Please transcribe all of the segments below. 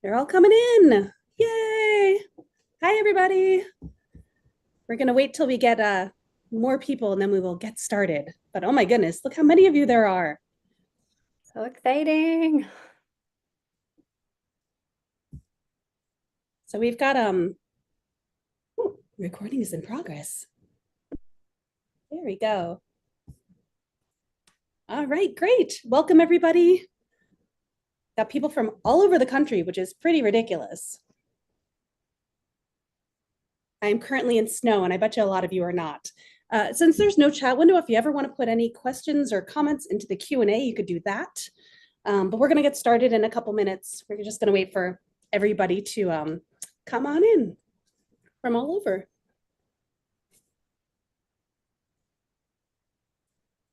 They're all coming in. Yay. Hi, everybody. We're going to wait till we get more people and then we will get started. But oh my goodness, look how many of you there are. So exciting. So we've got recording is in progress. There we go. All right, great. Welcome everybody. Got people from all over the country, which is pretty ridiculous. I'm currently in snow, and I bet you a lot of you are not. Since there's no chat window, if you ever want to put any questions or comments into the Q&A, you could do that. But we're going to get started in a couple minutes. We're just going to wait for everybody to come on in from all over.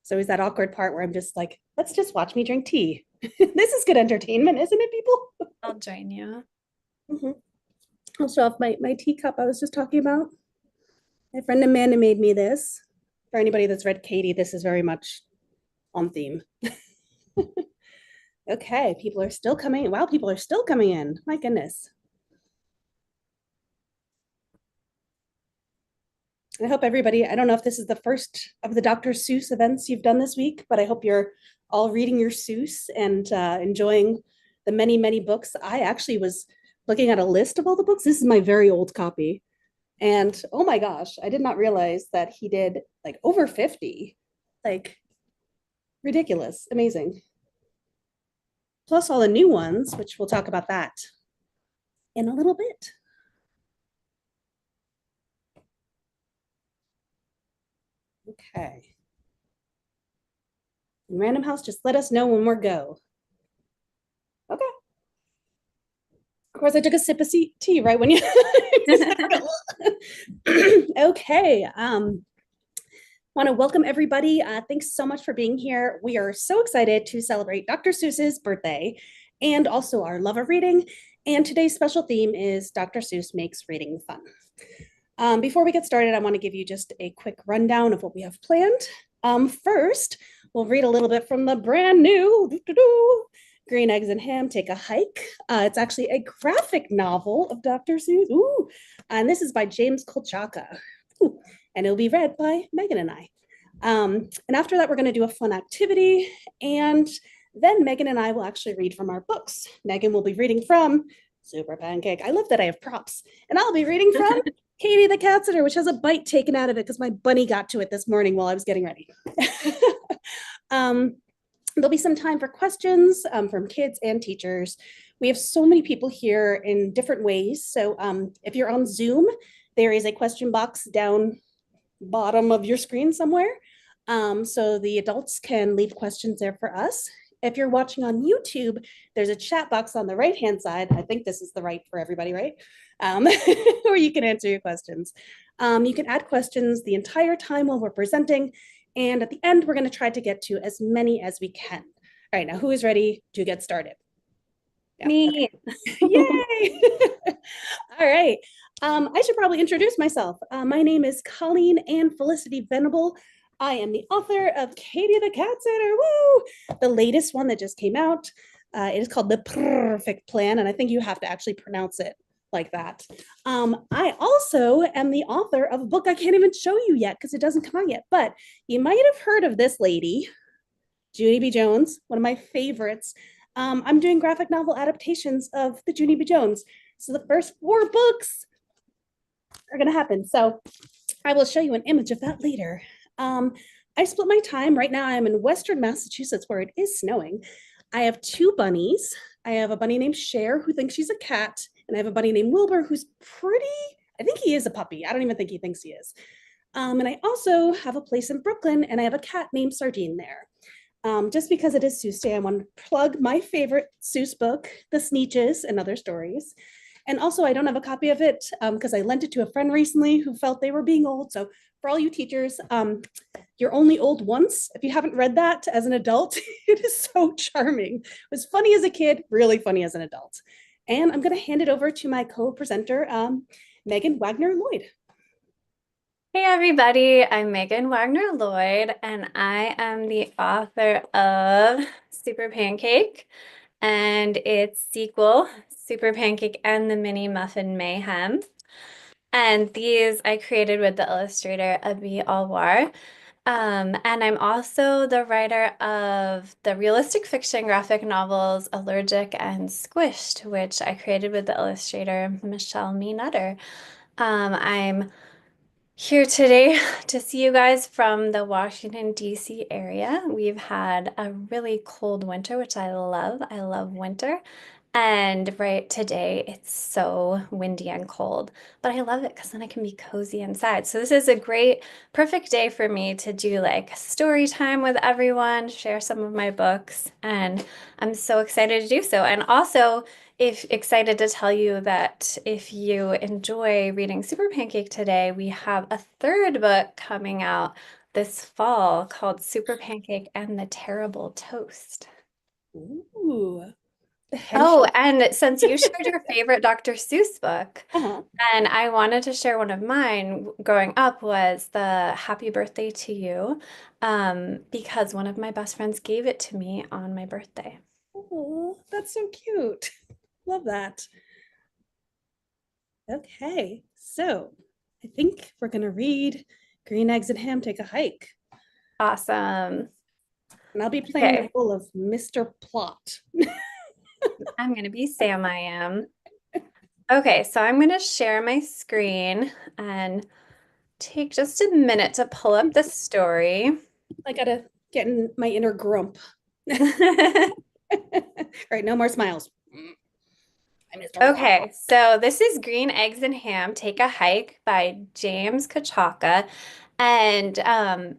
So is that awkward part where I'm just like, let's just watch me drink tea. This is good entertainment, isn't it, people? I'll join you. I'll show off my teacup I was just talking about. My friend Amanda made me this. For anybody that's read Katie, this is very much on theme. Okay, people are still coming. Wow, people are still coming in. My goodness. I hope everybody, I don't know if this is the first of the Dr. Seuss events you've done this week, but I hope you're all reading your Seuss and enjoying the many, many books. I actually was looking at a list of all the books. This is my very old copy. And oh my gosh, I did not realize that he did like over 50. Like ridiculous, amazing. Plus all the new ones, which we'll talk about that in a little bit. Okay. And Random House, just let us know when we're go. Okay. Of course, I took a sip of tea right when you. Okay. Want to welcome everybody. Thanks so much for being here. We are so excited to celebrate Dr. Seuss's birthday and also our love of reading. And today's special theme is Dr. Seuss makes reading fun. Before we get started, I want to give you just a quick rundown of what we have planned. First, we'll read a little bit from the brand new Green Eggs and Ham Take a Hike. It's actually a graphic novel of Dr. Seuss. Ooh. And this is by James Kolchaka. Ooh. And it'll be read by Megan and I. And after that, we're going to do a fun activity. And then Megan and I will actually read from our books. Megan will be reading from Super Pancake. I love that I have props. And I'll be reading from Katie the cat sitter, which has a bite taken out of it because my bunny got to it this morning while I was getting ready. There'll be some time for questions from kids and teachers. We have so many people here in different ways. So if you're on Zoom, there is a question box down bottom of your screen somewhere. So the adults can leave questions there for us. If you're watching on YouTube, there's a chat box on the right-hand side. I think this is the right for everybody, right? Where you can answer your questions. You can add questions the entire time while we're presenting. And at the end, we're going to try to get to as many as we can. All right, now who is ready to get started? Yeah, me. Okay. Yay! All right. I should probably introduce myself. My name is Colleen Ann Felicity Venable. I am the author of Katie the Cat Sitter, woo! The latest one that just came out. It is called The Perfect Plan, and I think you have to actually pronounce it like that. I also am the author of a book I can't even show you yet because it doesn't come out yet, but you might have heard of this lady, Junie B. Jones, one of my favorites. I'm doing graphic novel adaptations of the Junie B. Jones. So the first 4 books are going to happen. So I will show you an image of that later. I split my time. Right now, I'm in Western Massachusetts where it is snowing. I have 2 bunnies. I have a bunny named Cher who thinks she's a cat, and I have a bunny named Wilbur who's pretty, I think he is a puppy. I don't even think he thinks he is. And I also have a place in Brooklyn, and I have a cat named Sardine there. Just because it is Seuss Day, I want to plug my favorite Seuss book, The Sneetches and Other Stories. And also, I don't have a copy of it because I lent it to a friend recently who felt they were being old. So for all you teachers, you're only old once. If you haven't read that as an adult, it is so charming. It was funny as a kid, really funny as an adult. And I'm going to hand it over to my co-presenter, Megan Wagner-Lloyd. Hey everybody, I'm Megan Wagner-Lloyd and I am the author of Super Pancake and its sequel, Super Pancake and the Mini Muffin Mayhem. And these I created with the illustrator Abi Alwar. And I'm also the writer of the realistic fiction graphic novels Allergic and Squished, which I created with the illustrator Michelle Me Nutter. I'm here today to see you guys from the Washington, D.C. area. We've had a really cold winter, which I love. I love winter. And right today, it's so windy and cold, but I love it because then I can be cozy inside. So this is a great, perfect day for me to do like story time with everyone, share some of my books, and I'm so excited to do so. And also, if excited to tell you that if you enjoy reading Super Pancake today, we have a third book coming out this fall called Super Pancake and the Terrible Toast. Ooh, the Oh, henchman. and since you shared your favorite Dr. Seuss book, Uh-huh. and I wanted to share one of mine growing up was the Happy Birthday to You, because one of my best friends gave it to me on my birthday. Oh, that's so cute. Love that. Okay, so I think we're gonna read Green Eggs and Ham Take a Hike. Awesome. And I'll be playing the Okay, role of Mr. Plot. I'm gonna be Sam, I am. Okay, so I'm gonna share my screen and take just a minute to pull up the story. I gotta get in my inner grump. All right, no more smiles. I'm Mr. Plot. Okay, so this is Green Eggs and Ham Take a Hike by James Kachaka. And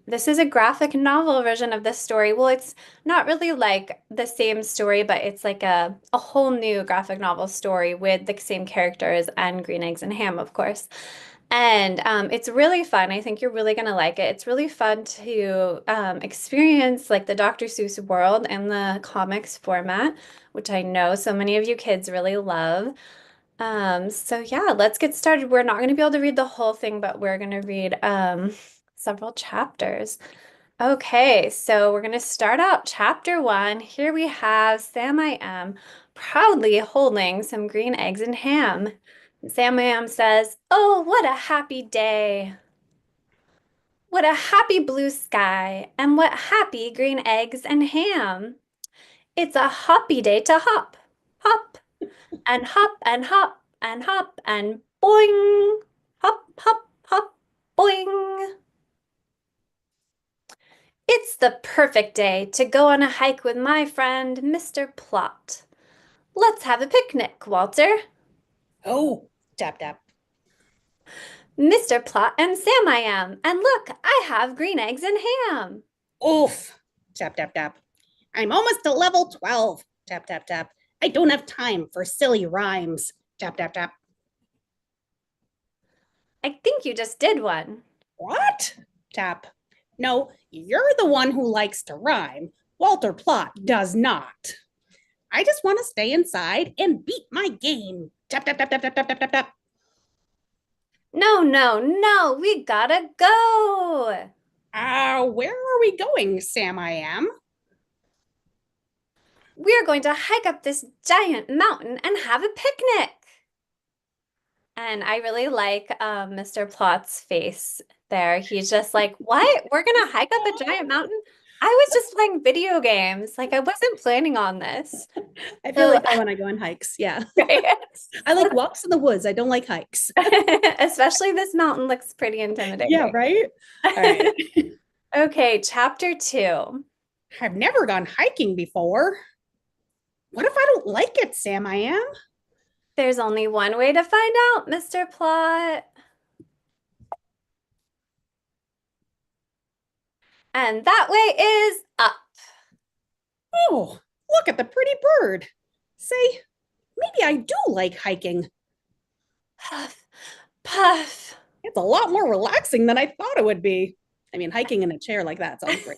this is a graphic novel version of this story. Well, it's not really like the same story, but it's like a whole new graphic novel story with the same characters and Green Eggs and Ham, of course. And it's really fun. I think you're really gonna like it. It's really fun to experience like the Dr. Seuss world and the comics format, which I know so many of you kids really love. So yeah, let's get started. We're not going to be able to read the whole thing, but we're going to read several chapters. Okay, so we're going to start out chapter one. Here we have Sam I Am proudly holding some green eggs and ham. Sam I Am says, "Oh, what a happy day! What a happy blue sky, and what happy green eggs and ham! It's a hoppy day to hop, hop, and hop and hop and hop and boing, hop, hop, hop, boing. It's the perfect day to go on a hike with my friend, Mr. Plot. Let's have a picnic, Walter. Oh, tap tap. Mr. Plot and Sam I am. And look, I have green eggs and ham. Oof. Tap tap tap. I'm almost to level 12. Tap tap tap. I don't have time for silly rhymes. Tap tap tap. I think you just did one. What? Tap. No, you're the one who likes to rhyme. Walter Plot does not. I just want to stay inside and beat my game. Tap tap tap tap tap tap tap tap tap. No, no, no, we gotta go. Where are we going, Sam I am? We're going to hike up this giant mountain and have a picnic. And I really like Mr. Plot's face there. He's just like, what? We're gonna hike up a giant mountain? I was just playing video games. Like I wasn't planning on this. I feel So, like that when I go on hikes. Yeah. right? I like walks in the woods. I don't like hikes. Especially this mountain looks pretty Yeah, intimidating. right? All right. Okay, chapter two. I've never gone hiking before. What if I don't like it, Sam I am? There's only one way to find out, Mr. Plot. And that way is up. Oh, look at the pretty bird. Say, maybe I do like hiking. Puff, puff. It's a lot more relaxing than I thought it would be. I mean, hiking in a chair like that sounds great.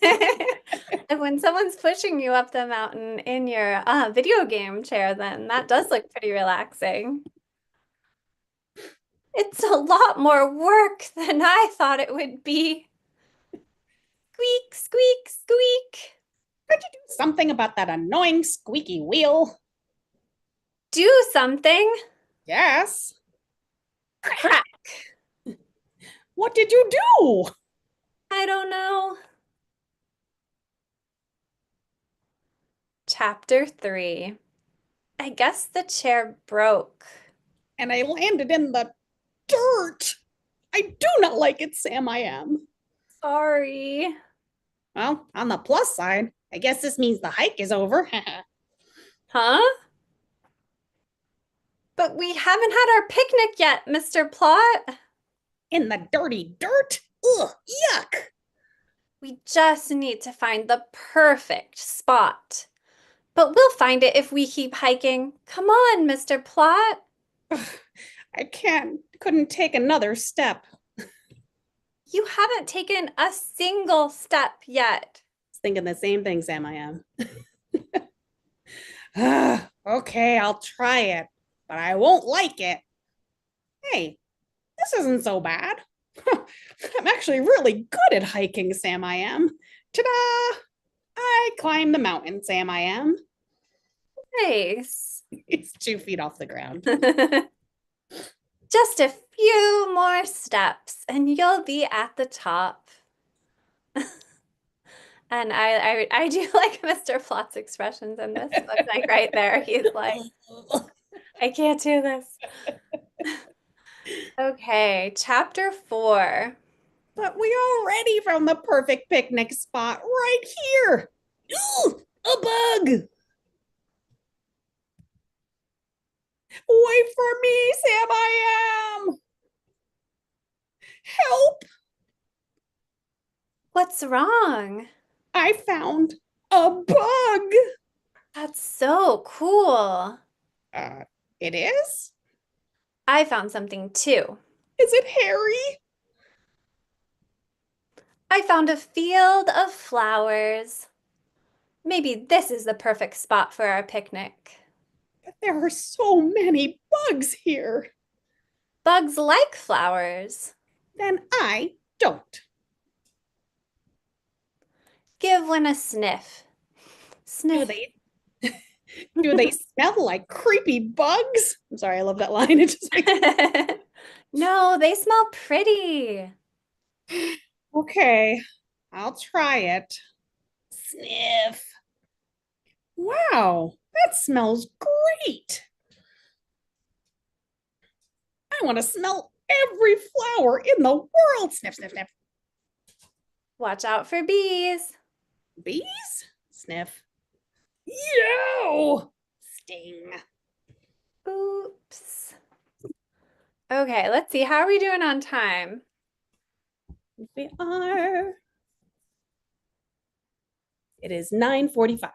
And when someone's pushing you up the mountain in your video game chair, then that does look pretty relaxing. It's a lot more work than I thought it would be. Squeak, squeak, squeak. Could you do something about that annoying squeaky wheel? Do something. Yes. Crap. What did you do? I don't know. Chapter 3. I guess the chair broke. And I landed in the dirt. I do not like it, Sam. I am. Sorry. Well, on the plus side, I guess this means the hike is over. Huh? But we haven't had our picnic yet, Mr. Plot. In the dirty dirt? Ugh, yuck. We just need to find the perfect spot. But we'll find it if we keep hiking. Come on, Mr. Plot. I couldn't take another step. You haven't taken a single step yet. Thinking the same thing, Sam. I am. Okay, I'll try it, but I won't like it. Hey, this isn't so bad. I'm actually really good at hiking, Sam. I am. Ta-da! I climbed the mountain, Sam. I am. Nice. It's 2 feet off the ground. Just a few more steps and you'll be at the top. And I do like Mr. Plot's expressions in this book. Like right there, he's like, I can't do this. Okay, chapter 4. But we already found the perfect picnic spot right here. Ooh, a bug. Wait for me, Sam. I am. Help. What's wrong? I found a bug. That's so cool. Uh, it is? I found something too. Is it hairy? I found a field of flowers. Maybe this is the perfect spot for our picnic. But there are so many bugs here. Bugs like flowers. Then I don't. Give one a sniff. Do Sniff. they do they smell like creepy bugs? I'm sorry, I love that line. It just makes No, they smell pretty. okay. I'll try it. Sniff. Wow, that smells great. I want to smell every flower in the world. Sniff, sniff, sniff. Watch out for bees. Bees? Sniff. Yo! Sting. Oops. Okay, let's see. How are we doing on time? We are. It is 9:45.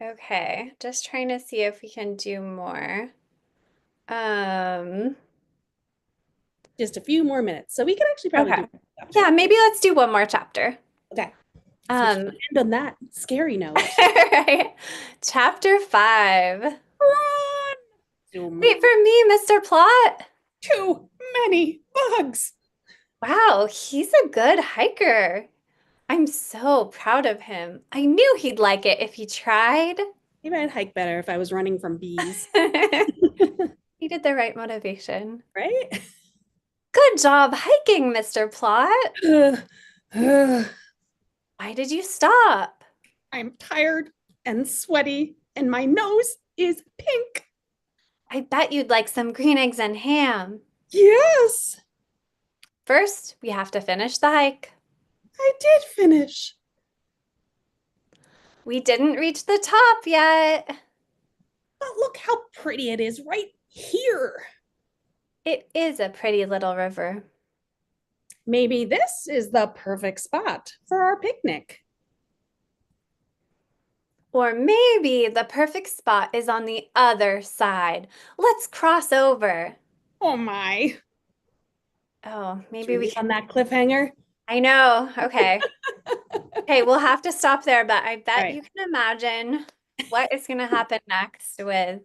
Okay, just trying to see if we can do more. Um, Just a few more minutes. So we can actually probably okay. do. Yeah, maybe let's do one more chapter. Okay. So we can Um, end on that scary note. right. Chapter 5. Run! Zoom. Wait for me, Mr. Plot. Too many bugs. Wow, he's a good hiker. I'm so proud of him. I knew he'd like it if he tried. Maybe I'd hike better if I was running from bees, He did the right motivation. right? Good job hiking, Mr. Plot. I'm Why did you stop? tired and sweaty, and my nose is pink. I bet you'd like some green eggs and ham. Yes, First, we have to finish the hike. I did finish. We didn't reach the top yet. But look how pretty it is right here. It is a pretty little river. Maybe this is the perfect spot for our picnic. Or maybe the perfect spot is on the other side. Let's cross over. Oh my. Oh, Should maybe we we leave can. on that cliffhanger? I know. Okay. Okay, we'll have to stop there, but I All bet right. you can imagine what is going to happen next with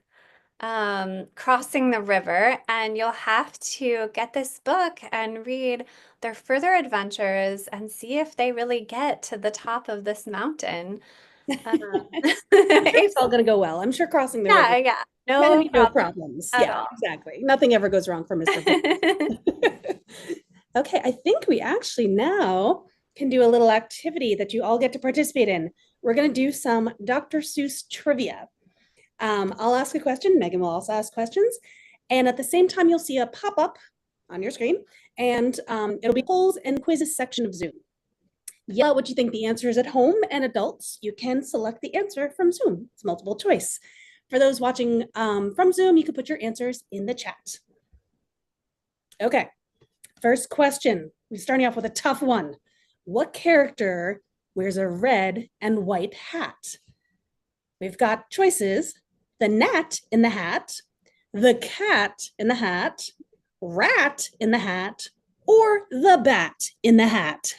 crossing the river, and you'll have to get this book and read their further adventures and see if they really get to the top of this mountain. I'm sure it's all going to go well. I'm sure crossing the river Yeah, yeah, going to no be no problem problems. at Yeah, all. exactly. Nothing ever goes wrong for Mr. Okay, I think we actually now can do a little activity that you all get to participate in. We're going to do some Dr. Seuss trivia. I'll ask a question. Megan will also ask questions. And at the same time, you'll see a pop up on your screen, and it'll be polls and quizzes section of Zoom. Yeah, what you think the answer is at home, and adults, you can select the answer from Zoom. It's multiple choice. For those watching from Zoom, you can put your answers in the chat. Okay, first question. We're starting off with a tough one. What character wears a red and white hat? We've got choices: the gnat in the hat, the cat in the hat, rat in the hat, or the bat in the hat.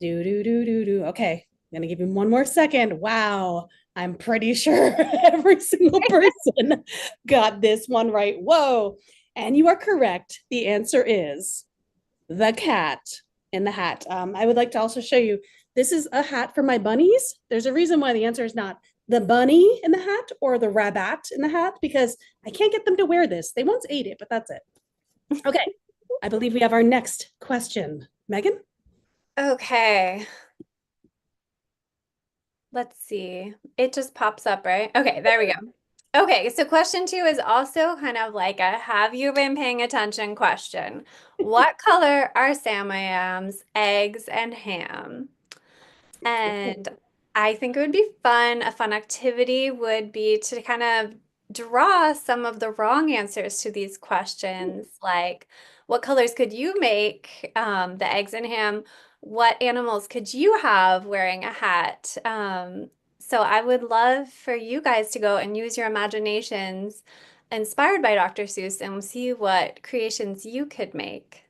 Do, do, do, do, do. Okay, I'm gonna give him one more second. Wow, I'm pretty sure every single person got this one right. Whoa. And you are correct. The answer is the cat in the hat. I would like to also show you, this is a hat for my bunnies. There's a reason why the answer is not the bunny in the hat or the rabbit in the hat, because I can't get them to wear this. They once ate it, but that's it. Okay, I believe we have our next question. Megan? Okay. Let's see. It just pops up, right? Okay, there we go. Okay, so question 2 is also kind of like a have you been paying attention question. What color are Sam I Am's eggs and ham? And I think it would be fun. A fun activity would be to kind of draw some of the wrong answers to these questions, like what colors could you make the eggs and ham? What animals could you have wearing a hat? So I would love for you guys to go and use your imaginations inspired by Dr. Seuss and see what creations you could make.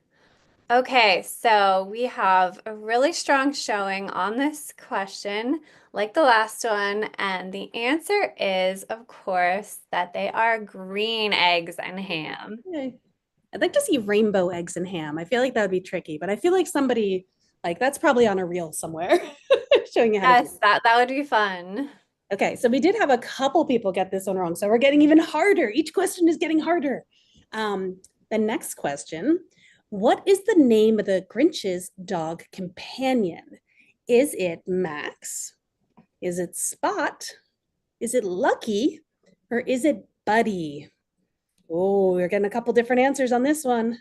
Okay, so we have a really strong showing on this question, like the last one, and the answer is, of course, that they are green eggs and ham. Okay. I'd like to see rainbow eggs and ham. I feel like that would be tricky, but I feel like somebody, like, that's probably on a reel somewhere showing you how to do Yes, it. that would be fun. Okay, so we did have a couple people get this one wrong, so we're getting even harder. Each question is getting harder. The next question: what is the name of the Grinch's dog companion? Is it Max? Is it Spot? Is it Lucky? Or is it Buddy? Oh, we're getting a couple different answers on this one.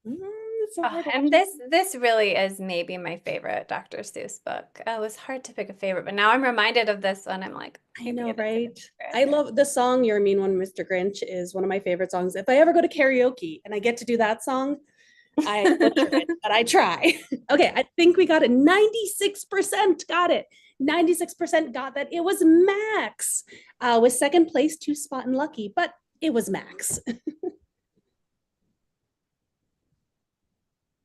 It's a Oh, hard and one. this really is maybe my favorite Dr. Seuss book. It was hard to pick a favorite, but now I'm reminded of this one. I'm like, I maybe know, it is a right? I favorite. love the song You're a Mean One, Mr. Grinch is one of my favorite songs. If I ever go to karaoke and I get to do that song, I butcher it, but I try. Okay, I think we got it. 96% got it. 96% got that. It was Max with second place to Spot and Lucky, but it was Max.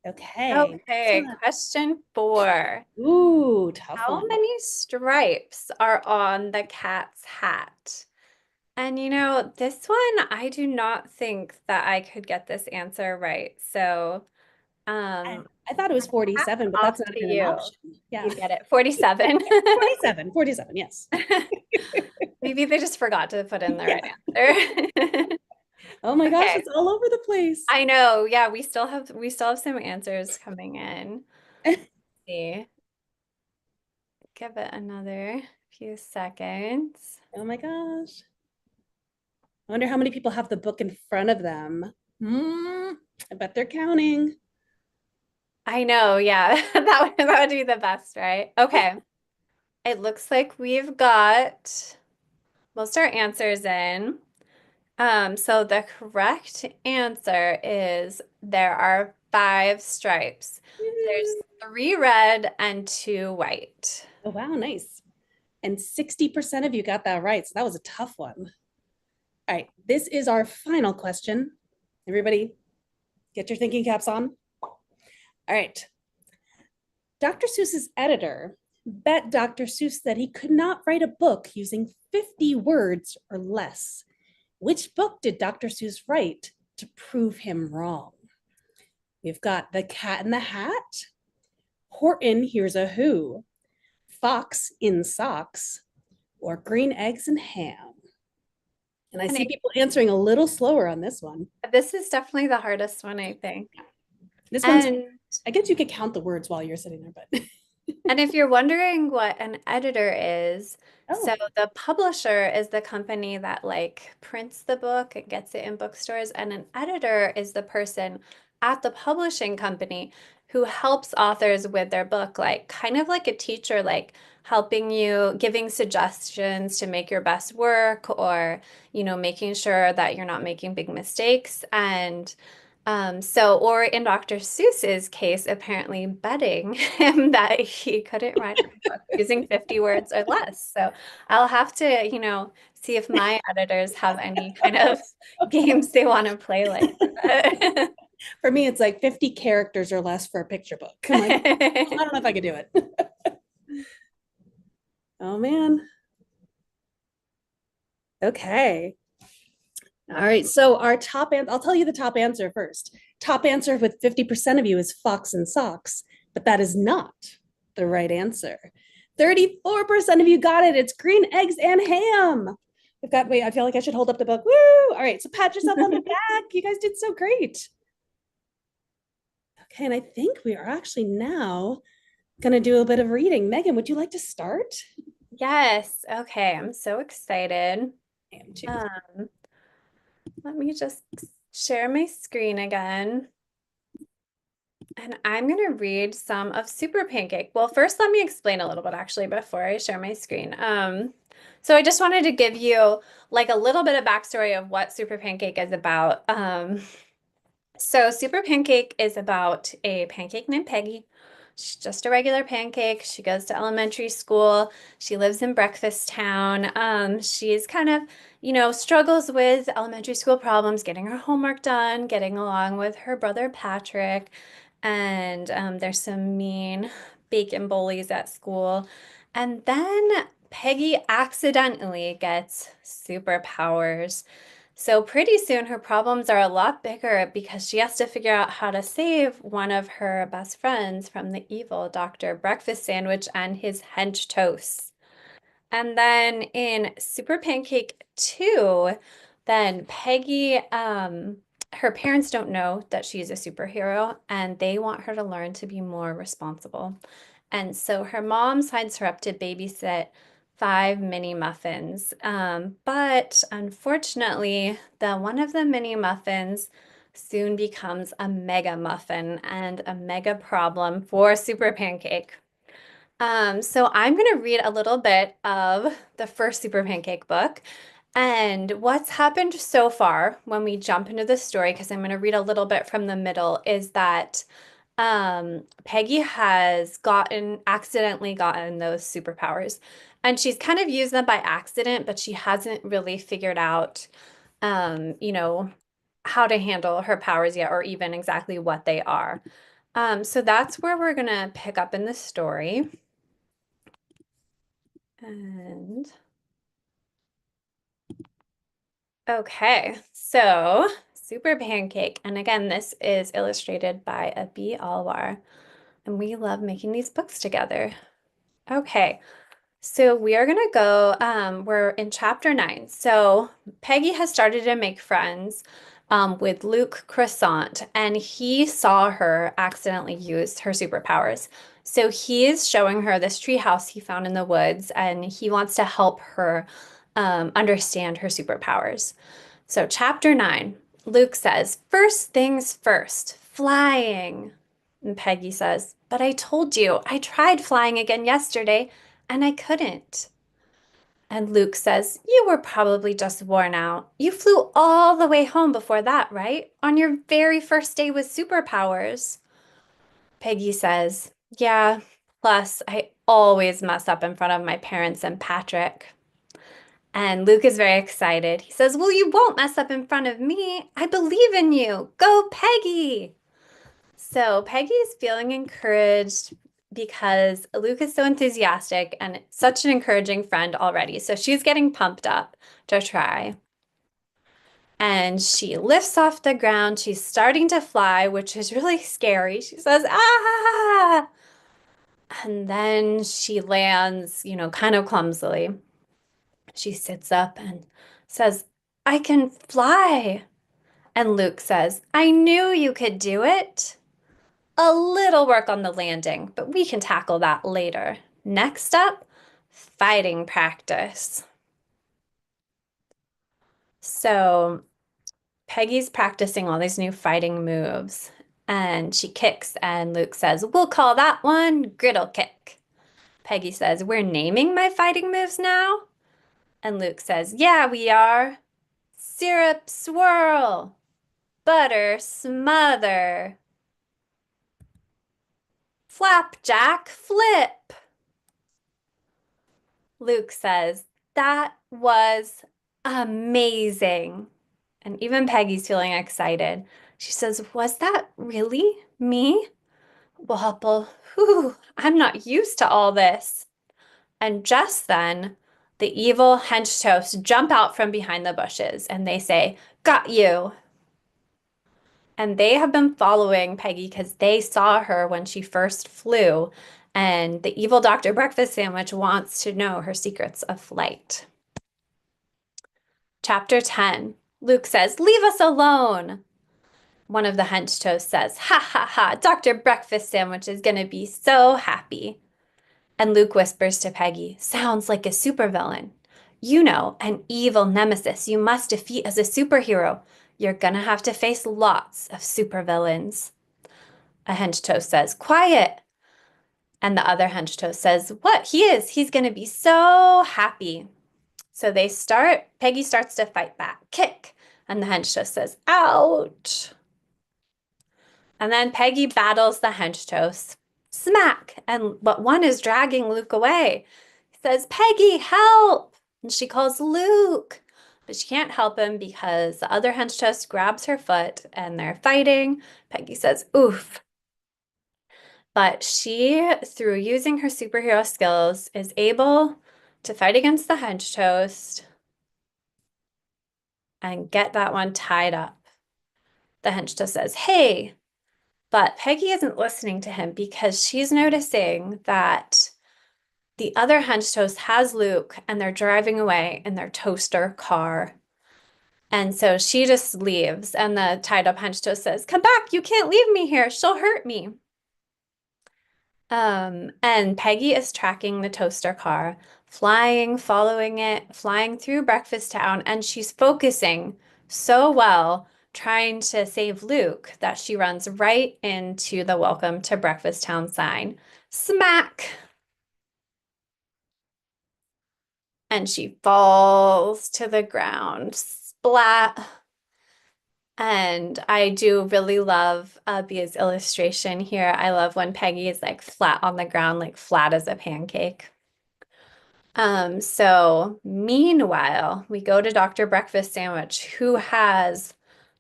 Okay, next Okay, one. question 4. Ooh, tough How one. many stripes are on the cat's hat? And this one, I do not think that I could get this answer right. So, I, um, I thought it was hats 47, but off that's not to even an you. option. Yeah. You'd get it. 47. 47, 47, yes. Maybe they just forgot to put in the Yeah. right answer. Oh my gosh, Okay. it's all over the place. I know. Yeah, we still have some answers coming in. See. Give it another few seconds. Oh my gosh. I wonder how many people have the book in front of them. I bet they're counting. I know, yeah. That would be the best, right? Okay. It looks like we've got most our answers in. So the correct answer is there are 5 stripes. There's 3 red and 2 white. Oh, wow, nice. And 60% of you got that right. So that was a tough one. All right, this is our final question. Everybody, get your thinking caps on. All right. Dr. Seuss's editor bet Dr. Seuss that he could not write a book using 50 words or less. Which book did Dr. Seuss write to prove him wrong? We've got The Cat in the Hat, Horton Hears a Who, fox in socks, or green eggs and ham? And I And see people answering a little slower on this one. this is definitely the hardest one, I think. This one's, And I guess you could count the words while you're sitting there, but And if you're wondering what an editor is, so oh, the publisher is the company that like prints the book and gets it in bookstores, and an editor is the person at the publishing company who helps authors with their book, like kind of like a teacher, like helping you, giving suggestions to make your best work, or making sure that you're not making big mistakes. Or in Dr. Seuss's case, apparently betting him that he couldn't write a book using 50 words or less. So I'll have to, see if my editors have any kind of games they want to play like that. for me, it's like 50 characters or less for a picture book. I'm like, I don't know if I could do it. Oh man. Okay. All right. So our top answer, I'll tell you the top answer first. Top answer with 50% of you is fox and socks, but that is not the right answer. 34% of you got it. It's green eggs and ham. We've got, wait, I feel like I should hold up the book. Woo! All right. So pat yourself on the back. You guys did so great. Okay. And I think we are actually now going to do a bit of reading. Megan, would you like to start? Yes. Okay. I'm so excited. I am too. Um, Let me just share my screen again. And I'm going to read some of Super Pancake. Well, first, let me explain a little bit actually before I share my screen. So I just wanted to give you like a little bit of backstory of what Super Pancake is about. So Super Pancake is about a pancake named Peggy. She's just a regular pancake. She goes to elementary school. She lives in Breakfast Town. She's kind of, struggles with elementary school problems, getting her homework done, getting along with her brother Patrick. And there's some mean bacon bullies at school. And then Peggy accidentally gets superpowers. So pretty soon her problems are a lot bigger because she has to figure out how to save one of her best friends from the evil Dr. Breakfast Sandwich and his hench toast. And then in Super Pancake 2, then Peggy, her parents don't know that she's a superhero and they want her to learn to be more responsible. And so her mom signs her up to babysit 5 mini muffins. But unfortunately, the one of the mini muffins soon becomes a mega muffin and a mega problem for Super Pancake. So I'm going to read a little bit of the first Super Pancake book and what's happened so far when we jump into the story, because I'm going to read a little bit from the middle, is that Peggy has accidentally gotten those superpowers. And she's kind of used them by accident, but she hasn't really figured out, um, you know, how to handle her powers yet, or even exactly what they are. So that's where we're going to pick up in the story. And okay, so Super Pancake. And again, this is illustrated by Abi Alwar. And we love making these books together. Okay, so we are going to go, we're in chapter 9. So Peggy has started to make friends with Luke Croissant, and he saw her accidentally use her superpowers. So he is showing her this treehouse he found in the woods, and he wants to help her understand her superpowers. So, chapter 9, Luke says, "First things first, flying." And Peggy says, "But I told you, I tried flying again yesterday and I couldn't." And Luke says, "You were probably just worn out. You flew all the way home before that, right? On your very first day with superpowers." Peggy says, "Yeah, plus I always mess up in front of my parents and Patrick." And Luke is very excited. He says, "Well, you won't mess up in front of me. I believe in you. Go, Peggy." So Peggy is feeling encouraged because Luke is so enthusiastic and such an encouraging friend already. So she's getting pumped up to try. And she lifts off the ground. She's starting to fly, which is really scary. She says, "Ah!" And then she lands, kind of clumsily. She sits up and says, I can fly. And Luke says, I knew you could do it. A little work on the landing, but we can tackle that later. Next up, fighting practice. So Peggy's practicing all these new fighting moves, and she kicks, and Luke says, we'll call that one griddle kick. Peggy says, we're naming my fighting moves now? And Luke says, yeah, we are. Syrup swirl, butter smother, flapjack flip. Luke says, that was amazing. And even Peggy's feeling excited. She says, was that really me? Wobble, whew, I'm not used to all this. And just then, the evil hench toasts jump out from behind the bushes and they say, got you. And they have been following Peggy because they saw her when she first flew. And the evil Dr. Breakfast Sandwich wants to know her secrets of flight. Chapter 10. Luke says, leave us alone. One of the hench toasts says, ha ha ha, Dr. Breakfast Sandwich is going to be so happy. And Luke whispers to Peggy, sounds like a supervillain. You know, an evil nemesis you must defeat as a superhero. You're gonna have to face lots of supervillains. A hench toast says, quiet. And the other hench toast says, what? He is. He's gonna be so happy. So Peggy starts to fight back, kick. And the hench toast says, ouch. And then Peggy battles the hench toast. Smack! But one is dragging Luke away. He says, Peggy, help! And she calls Luke. But she can't help him because the other hench toast grabs her foot and they're fighting. Peggy says, oof. But she, through using her superhero skills, is able to fight against the hench toast and get that one tied up. The hench toast says, hey, but Peggy isn't listening to him because she's noticing that the other hench toast has Luke and they're driving away in their toaster car. And so she just leaves and the tied up hench toast says, come back, you can't leave me here. She'll hurt me. And Peggy is tracking the toaster car, flying, following it, flying through Breakfast Town, and she's focusing so well trying to save Luke that she runs right into the Welcome to Breakfast Town sign. Smack! And she falls to the ground. Splat! And I do really love Bia's illustration here. I love when Peggy is like flat on the ground, like flat as a pancake. So meanwhile, we go to Dr. Breakfast Sandwich, who has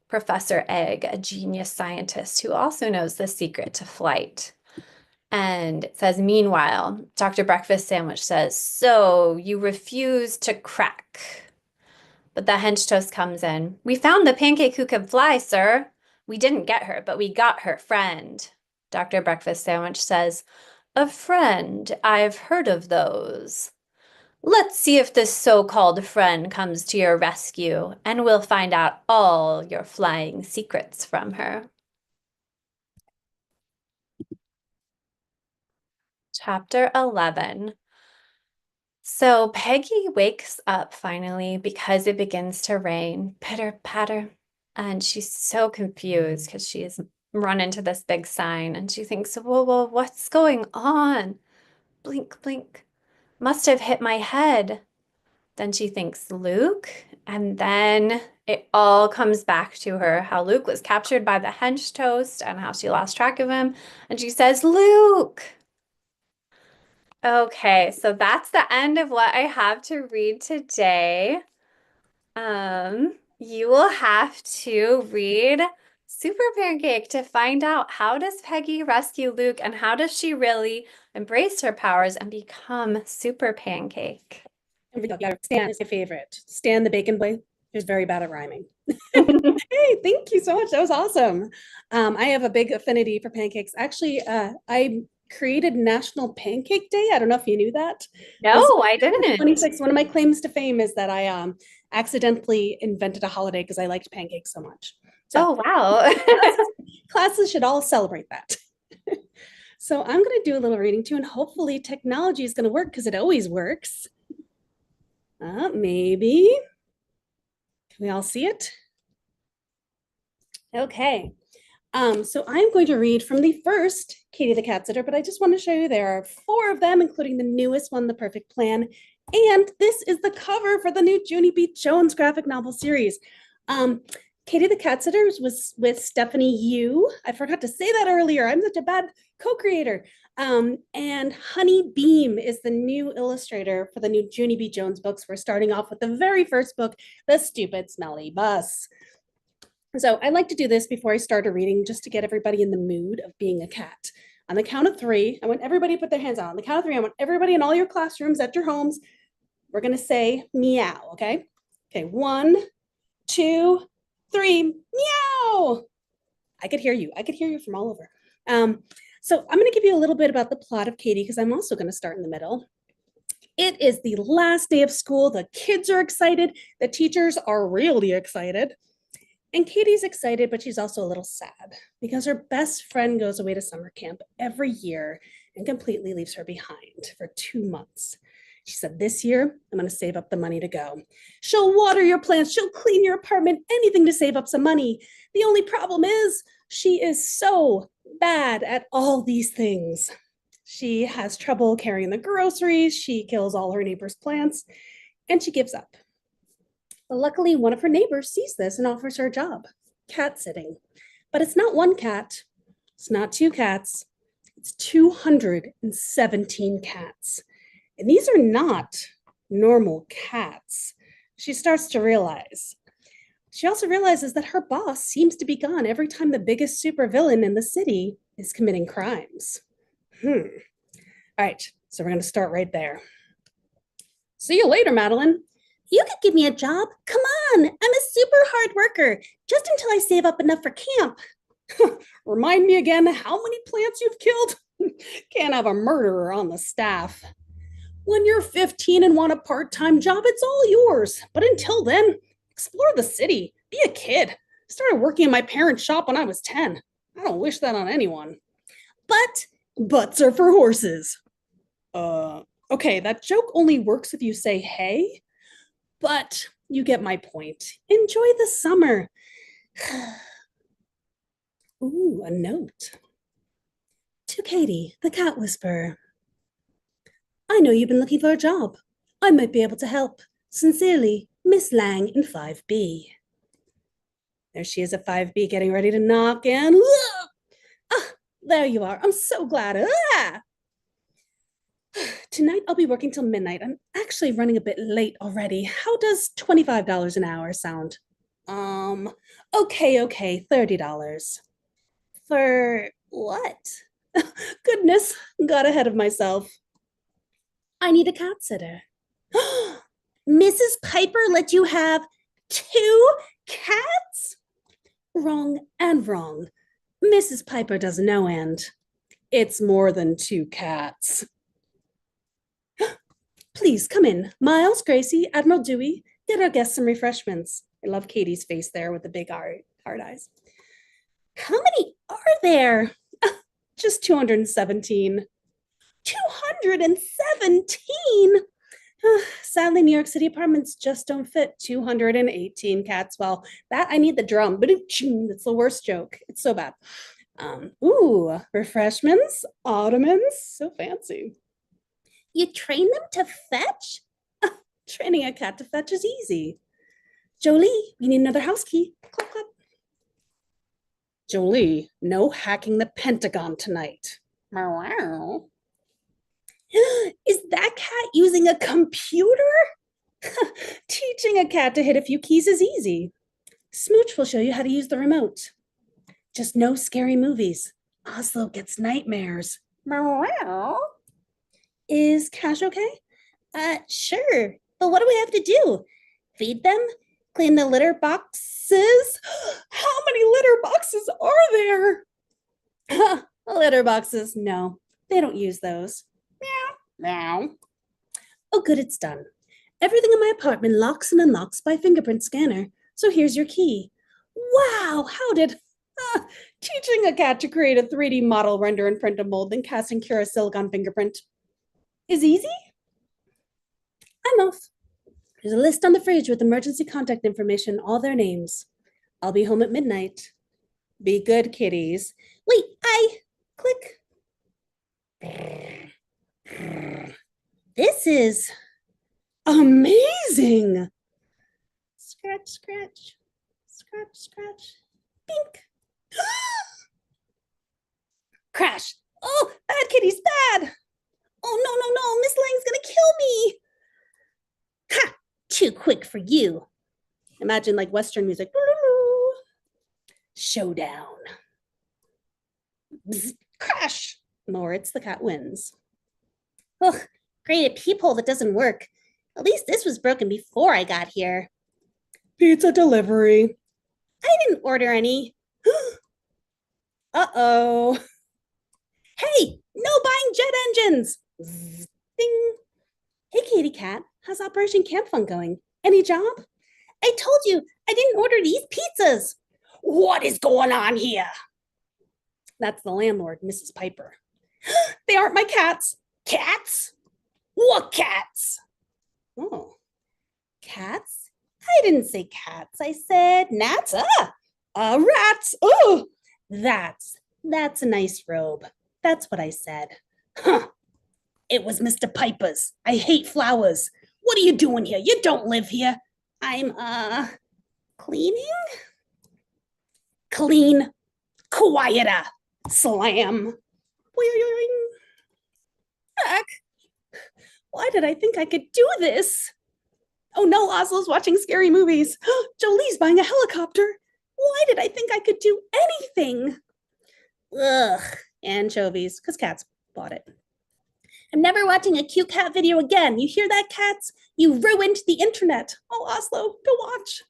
Professor Egg, a genius scientist who also knows the secret to flight. And it says, meanwhile, Dr. Breakfast Sandwich says, so you refuse to crack. But the hench toast comes in. We found the pancake who can fly, sir. We didn't get her, but we got her friend. Dr. Breakfast Sandwich says, a friend, I've heard of those. Let's see if this so-called friend comes to your rescue, and we'll find out all your flying secrets from her. Chapter 11. So Peggy wakes up finally because it begins to rain, pitter patter, and she's so confused because she's run into this big sign and she thinks, whoa, whoa, what's going on? Blink, blink. Must have hit my head. Then she thinks Luke, and then it all comes back to her how Luke was captured by the hench toast and how she lost track of him. And she says, Luke. Okay, so that's the end of what I have to read today. You will have to read Super Pancake to find out how does Peggy rescue Luke and how does she really embrace her powers and become Super Pancake. Stan is my favorite. Stan the bacon boy is very bad at rhyming. Hey, thank you so much. That was awesome. I have a big affinity for pancakes. Actually, I created National Pancake Day. I don't know if you knew that. Was No, I didn't. 26. One of my claims to fame is that I accidentally invented a holiday because I liked pancakes so much. So Oh, wow. classes should all celebrate that. So I'm going to do a little reading too, and hopefully technology is going to work because it always works. Maybe. Can we all see it? Okay. So I'm going to read from the first Katie the Cat Sitter, but I just want to show you there are 4 of them, including the newest one, The Perfect Plan. And this is the cover for the new Junie B. Jones graphic novel series. Katie the Cat Sitter was with Stephanie Yu. I forgot to say that earlier. I'm such a bad co-creator. And Honey Beam is the new illustrator for the new Junie B. Jones books. We're starting off with the very first book, The Stupid Smelly Bus. So I like to do this before I start a reading just to get everybody in the mood of being a cat. On the count of 3, I want everybody to put their hands out. On the count of 3, I want everybody in all your classrooms at your homes. We're going to say meow, okay? Okay, 1, 2, 3, meow. I could hear you. I could hear you from all over. So I'm going to give you a little bit about the plot of Katie because I'm also going to start in the middle. It is the last day of school. The kids are excited. The teachers are really excited. And Katie's excited, but she's also a little sad because her best friend goes away to summer camp every year and completely leaves her behind for 2 months. She said, this year, I'm going to save up the money to go. She'll water your plants. She'll clean your apartment, anything to save up some money. The only problem is she is so bad at all these things. She has trouble carrying the groceries. She kills all her neighbors' plants, and she gives up. But luckily, one of her neighbors sees this and offers her a job, cat sitting. But it's not 1 cat, it's not 2 cats, it's 217 cats. And these are not normal cats. She starts to realize. She also realizes that her boss seems to be gone every time the biggest supervillain in the city is committing crimes. All right, so we're going to start right there. See you later, Madeline. You could give me a job. Come on, I'm a super hard worker, just until I save up enough for camp. Remind me again how many plants you've killed? Can't have a murderer on the staff. When you're 15 and want a part-time job, it's all yours. But until then, explore the city. Be a kid. I started working in my parents' shop when I was 10. I don't wish that on anyone. But butts are for horses. Okay, that joke only works if you say hey. But you get my point. Enjoy the summer. Ooh, a note. To Katie, the cat whisperer. I know you've been looking for a job. I might be able to help. Sincerely, Miss Lang in 5B. There she is at 5B getting ready to knock in. Ah, there you are. I'm so glad. Tonight I'll be working till midnight. I'm actually running a bit late already. How does $25 an hour sound? Okay, $30. For what? Goodness, got ahead of myself. I need a cat sitter. Mrs. Piper let you have 2 cats? Wrong and wrong. Mrs. Piper does no end. It's more than 2 cats. Please come in. Miles, Gracie, Admiral Dewey, get our guests some refreshments. I love Katie's face there with the big hard eyes. How many are there? Just 217. 217? Sadly, New York City apartments just don't fit 218 cats. Well, that I need the drum. But it's the worst joke. It's so bad. Ooh, refreshments, ottomans, so fancy. You train them to fetch? Training a cat to fetch is easy. Jolie, we need another house key. Clap, clap. Jolie, no hacking the Pentagon tonight. Is that cat using a computer? Teaching a cat to hit a few keys is easy. Smooch will show you how to use the remote. Just no scary movies. Oslo gets nightmares. Is Cash okay? Sure. But what do we have to do? Feed them? Clean the litter boxes? How many litter boxes are there? Litter boxes, no. They don't use those. Meow. Meow. Oh, good, it's done. Everything in my apartment locks and unlocks by fingerprint scanner. So here's your key. Wow, how did teaching a cat to create a 3D model, render, and print a mold, then cast and cure a silicon fingerprint is easy? I'm off. There's a list on the fridge with emergency contact information, all their names. I'll be home at midnight. Be good, kitties. Wait, I click. This is amazing. Scratch, scratch, scratch, scratch. Bink. Crash. Oh, bad kitties, bad. Oh, no, no, no. Miss Lang's gonna kill me. Ha! Too quick for you. Imagine like Western music. Showdown. Bzz, crash. Moritz the cat wins. Ugh, great a peephole that doesn't work. At least this was broken before I got here. Pizza delivery. I didn't order any. Uh-oh. Hey, no buying jet engines. Zzz, ding. Hey, Katie Cat, how's Operation Camp Fun going? Any job? I told you I didn't order these pizzas. What is going on here? That's the landlord, Mrs. Piper. They aren't my cats. Cats? What cats? Oh, cats? I didn't say cats. I said gnats. Rats. Oh, that's a nice robe. That's what I said. Huh. It was Mr. Piper's. I hate flowers. What are you doing here? You don't live here. I'm, cleaning? Clean. Quieter. Slam. Heck. Why did I think I could do this? Oh no, Oslo's watching scary movies. Jolie's buying a helicopter. Why did I think I could do anything? Ugh, anchovies, because cats bought it. I'm never watching a cute cat video again. You hear that, cats? You ruined the internet. Oh, Oslo, go watch.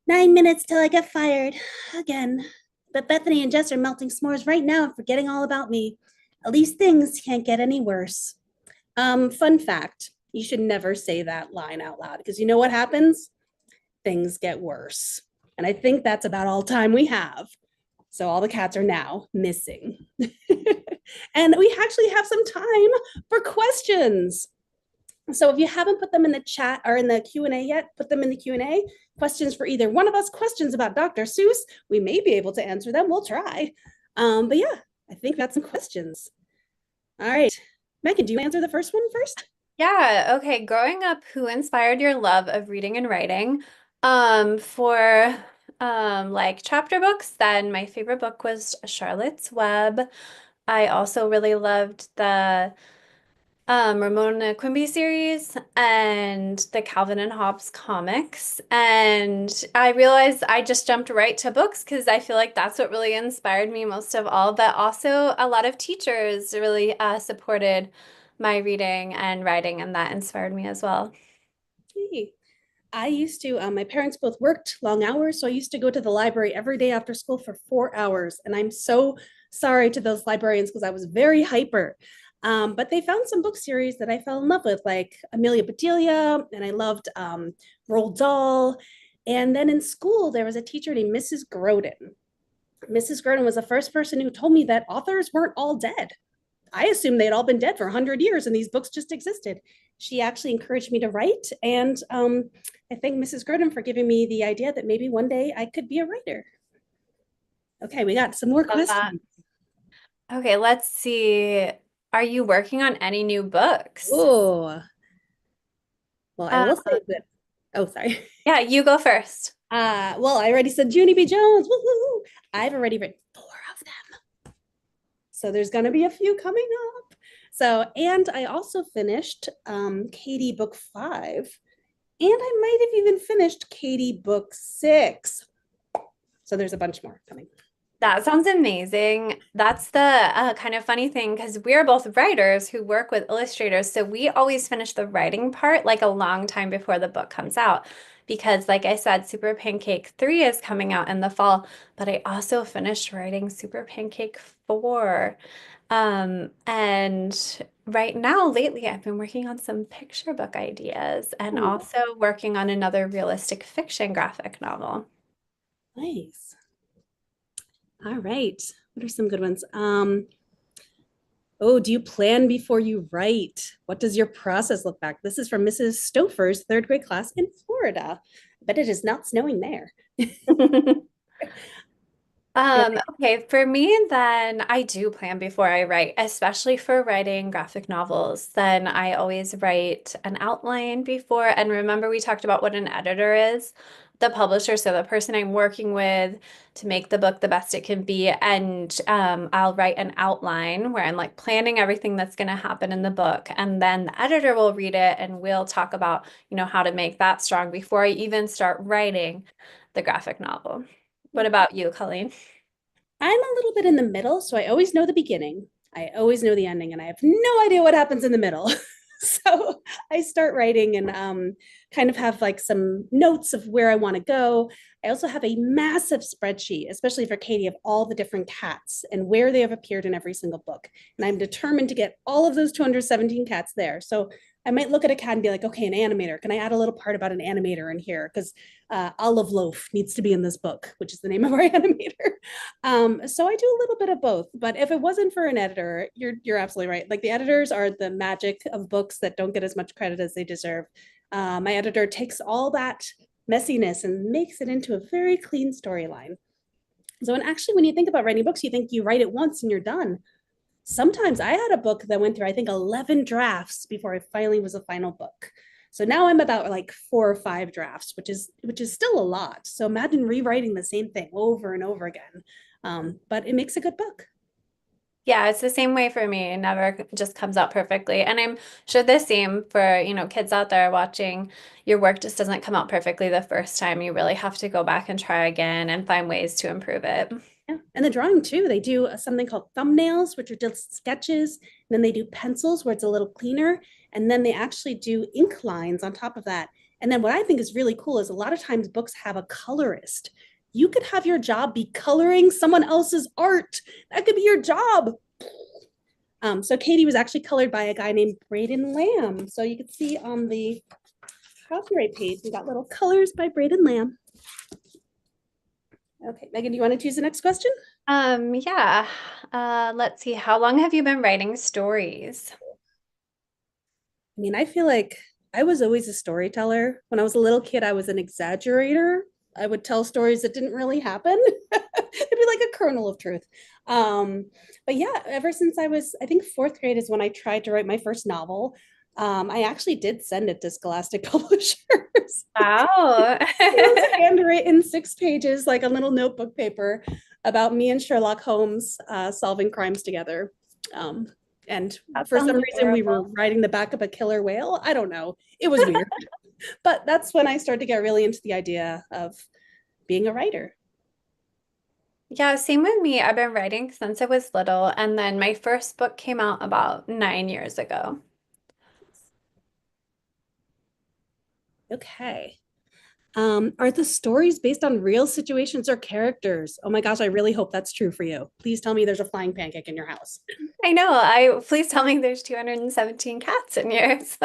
9 minutes till I get fired. Again. But Bethany and Jess are melting s'mores right now and forgetting all about me. At least things can't get any worse. Fun fact, you should never say that line out loud because you know what happens? Things get worse. And I think that's about all time we have. So all the cats are now missing. And we actually have some time for questions. So if you haven't put them in the chat or in the Q&A yet, put them in the Q&A. Questions for either one of us, questions about Dr. Seuss. We may be able to answer them. We'll try. But yeah, I think that's some questions. All right. Megan, do you answer the first one first? Yeah, okay. Growing up, who inspired your love of reading and writing? For like chapter books, then my favorite book was Charlotte's Web. I also really loved the Ramona Quimby series and the Calvin and Hobbes comics. And I realized I just jumped right to books because I feel like that's what really inspired me most of all. But also, a lot of teachers really supported my reading and writing, and that inspired me as well. Hey, I used to, my parents both worked long hours, so I used to go to the library every day after school for 4 hours. And I'm so sorry to those librarians because I was very hyper. But they found some book series that I fell in love with, like Amelia Bedelia, and I loved Roald Dahl. And then in school, there was a teacher named Mrs. Groden. Mrs. Groden was the first person who told me that authors weren't all dead. I assumed they'd all been dead for 100 years and these books just existed. She actually encouraged me to write. And I thank Mrs. Groden for giving me the idea that maybe one day I could be a writer. Okay, we got some more Love that. questions. Okay, let's see. Are you working on any new books? Oh, well, I Uh, will say that. Oh, sorry. yeah, you go first. Well, I already said Junie B. Jones. Woo-hoo. I've already written 4 of them. So there's going to be a few coming up. So, and I also finished Katie book 5. And I might have even finished Katie book 6. So there's a bunch more coming. That sounds amazing. That's the kind of funny thing because we're both writers who work with illustrators. So we always finish the writing part like a long time before the book comes out. because, like I said, Super Pancake 3 is coming out in the fall, but I also finished writing Super Pancake 4. And right now, lately, I've been working on some picture book ideas and Ooh, also working on another realistic fiction graphic novel. nice. All right. What are some good ones? Oh, do you plan before you write? What does your process look like? This is from Mrs. Stouffer's third grade class in Florida. But it is not snowing there. Okay, for me, then I do plan before I write, especially for writing graphic novels. Then I always write an outline before. And remember, we talked about what an editor is, the publisher, so the person I'm working with to make the book the best it can be. And I'll write an outline where I'm like planning everything that's going to happen in the book. And then the editor will read it and we'll talk about, how to make that strong before I even start writing the graphic novel. What about you, Colleen? I'm a little bit in the middle, so I always know the beginning. I always know the ending, and I have no idea what happens in the middle. So I start writing and kind of have like some notes of where I want to go. I also have a massive spreadsheet, especially for Katie, of all the different cats and where they have appeared in every single book. And I'm determined to get all of those 217 cats there. So I might look at a cat and be like, okay, an animator. Can I add a little part about an animator in here? Because Olive Loaf needs to be in this book, which is the name of our animator. So I do a little bit of both. But if it wasn't for an editor, you're absolutely right. Like the editors are the magic of books that don't get as much credit as they deserve. My editor takes all that messiness and makes it into a very clean storyline. So, and actually, when you think about writing books, you think you write it once and you're done. Sometimes I had a book that went through, I think, 11 drafts before it finally was a final book. So now I'm about like 4 or 5 drafts, which is still a lot. So imagine rewriting the same thing over and over again. But it makes a good book. Yeah, it's the same way for me. It never just comes out perfectly. And I'm sure the same for, kids out there watching. Your work just doesn't come out perfectly the first time. You really have to go back and try again and find ways to improve it. Yeah. And the drawing too, they do something called thumbnails, which are just sketches. And then they do pencils where it's a little cleaner. And then they actually do ink lines on top of that. And then what I think is really cool is a lot of times books have a colorist. You could have your job be coloring someone else's art. That could be your job. So Katie was actually colored by a guy named Braden Lamb. So you can see on the copyright page, we got little colors by Braden Lamb. Okay, Megan, do you want to choose the next question? Yeah. Let's see. How long have you been writing stories? I mean, I feel like I was always a storyteller. When I was a little kid, I was an exaggerator. I would tell stories that didn't really happen. It'd be like a kernel of truth. Um, but yeah, ever since I was, I think fourth grade is when I tried to write my first novel. I actually did send it to Scholastic Publishers. Wow. It was handwritten 6 pages, like a little notebook paper about me and Sherlock Holmes solving crimes together. Um, and That for sounds some reason, we were adorable. riding the back of a killer whale. I don't know. It was weird. But that's when I started to get really into the idea of being a writer. Yeah, same with me. I've been writing since I was little, and then my first book came out about 9 years ago. Okay. Are the stories based on real situations or characters? Oh my gosh, I really hope that's true for you. Please tell me there's a flying pancake in your house. I know. Please tell me there's 217 cats in yours.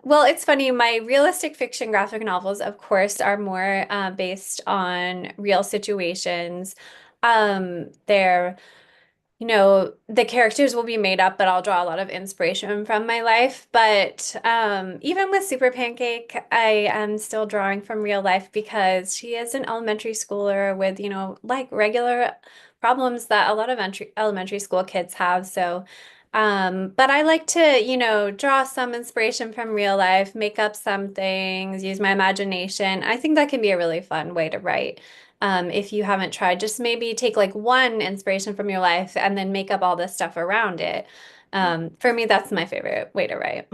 Well, it's funny. My realistic fiction graphic novels, of course, are more based on real situations. They're the characters will be made up, but I'll draw a lot of inspiration from my life. But even with Super Pancake, I am still drawing from real life because she is an elementary schooler with, like regular problems that a lot of elementary school kids have. So, but I like to, draw some inspiration from real life, make up some things, use my imagination. I think that can be a really fun way to write. If you haven't tried, just maybe take like one inspiration from your life and then make up all this stuff around it. For me, that's my favorite way to write.